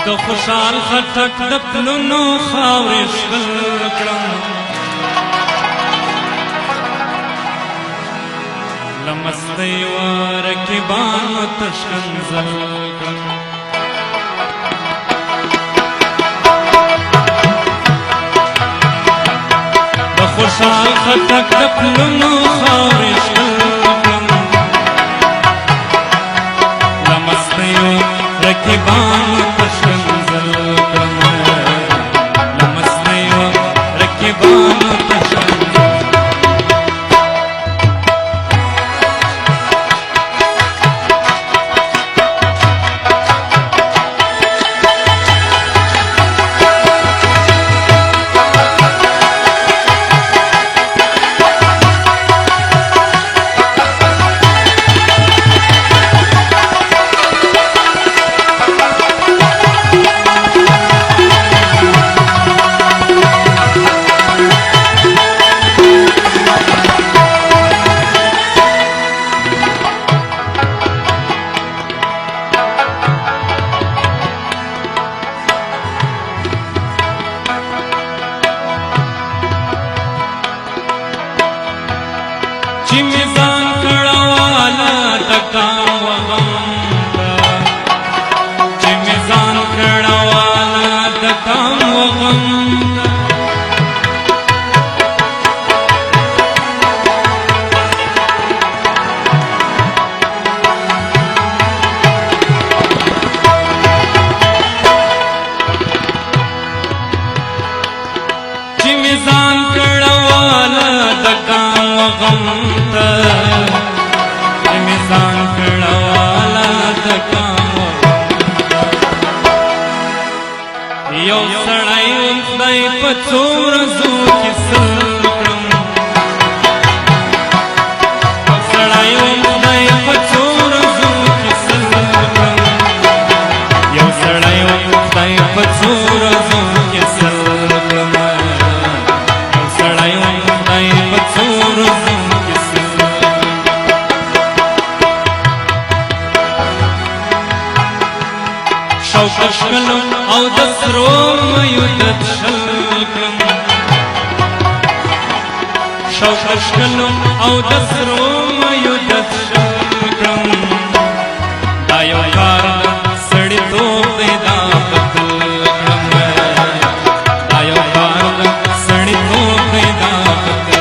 د خوشحال خټک د پلونو خاورې شغل کړم لمستۍ و رقیبانو ته ښکنځل کړم د خوشحال خټک د پلونو خاورې شغل کړم لمستۍ و رقیبانو ته ښکنځل کړم لمستۍ و رقیبانو ته چې مې ځان کړواله ډکام وغم ته چې مې ځان کړواله ډکام وغم ته چې مې ځان کړواله ډکام وغم میزان کړواله د کام یو سړی خدای په څو ورځو کې سل کړم یو سړی خدای په څو ورځو کې سل کړم یو سړی خدای په څو ورځو کې سل کړم یو سړی خدای په څو ورځو شوکش کلم او د سرو میو دد شل کړم شوکش کلم او د سرو میو دد شل کړم دا یو کار سړیتوب دی دا بدل کړم دا یو کار سړیتوب دی دا بدل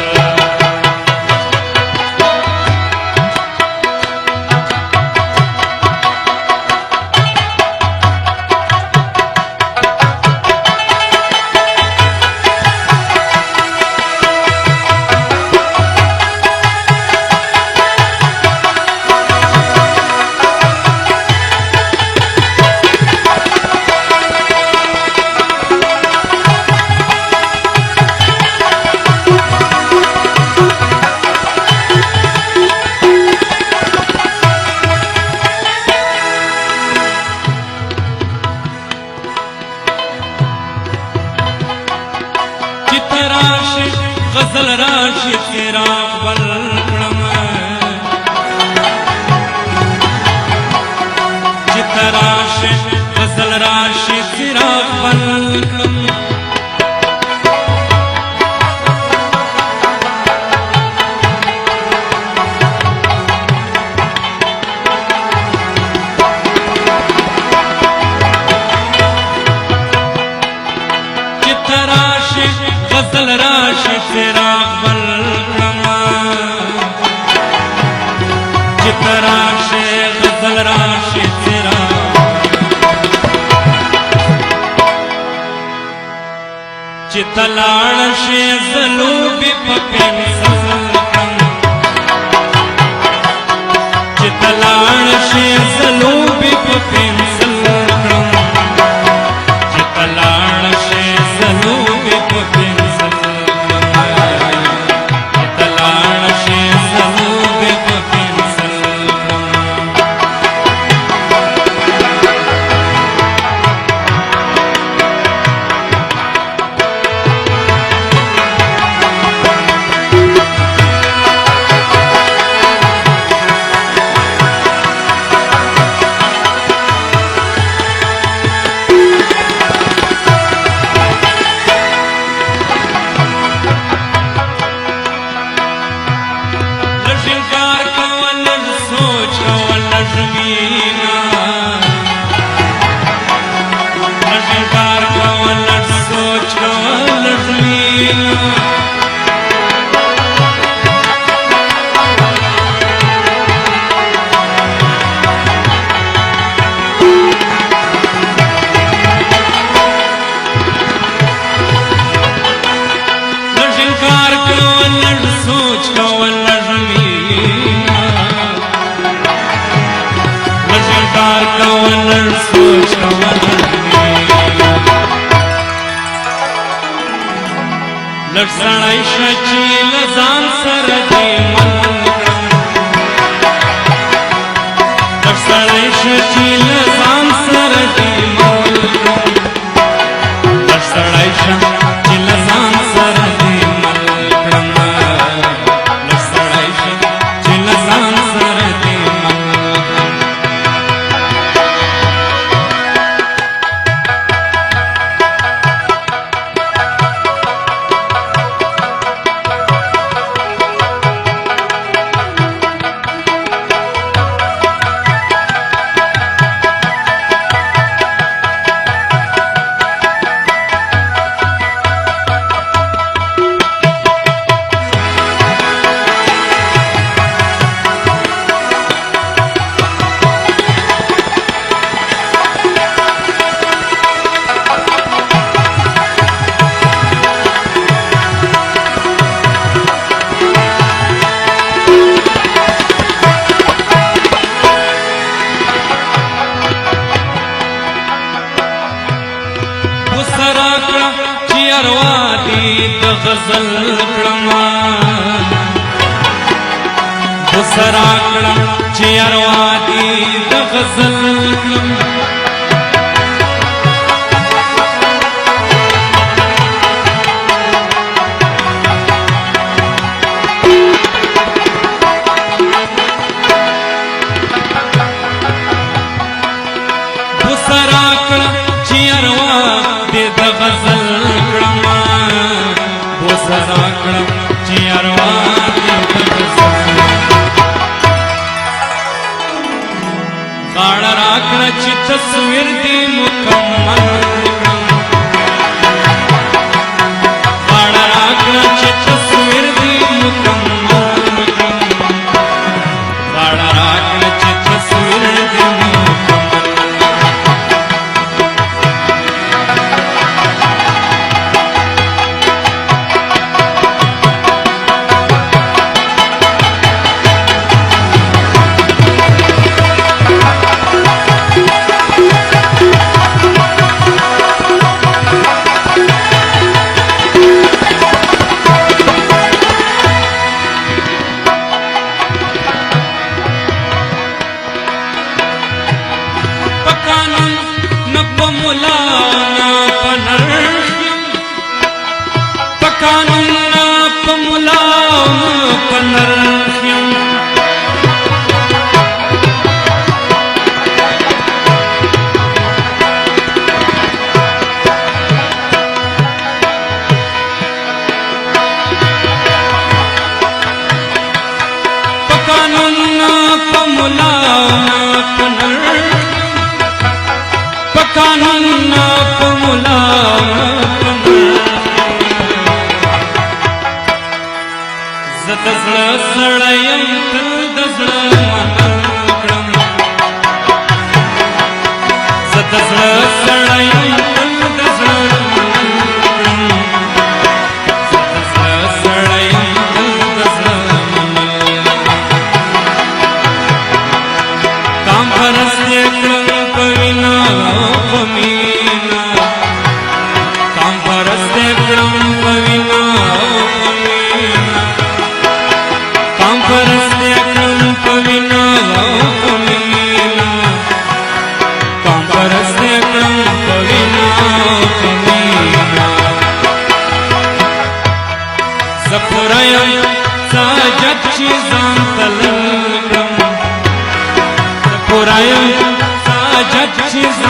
غزل راشي چراغ بل کړم چې راشي غزل راشي چراغ بل کړم چې راشي غزل راشي چراغ بل کړم چې راشي غزل راشي چراغ چې تلاړ شي زلوبي په پنسل کړم چې تلاړ شي زلوبي په پنسل کړم چې تلاړ شي زلوبي په پنسل लक्षणाई शचील जान सरदी मलकम लक्षणाई शचील जान सरदी मलकम लक्षणाई शचील जान सरदी मलकम लक्षणाई शचील जान सरदी मलकम गजल कळमा दुसराकडा चिरवादी गजल कळमा दुसराकडा चिरवादी गजल कळमा सराकड़ चिरवादी काळा राकड़ाची तस्वीर दी मुकम्मल काळा राकड़ाची तस्वीर दी मुकम्मल काळा राकड़ाची तस्वीर दी She's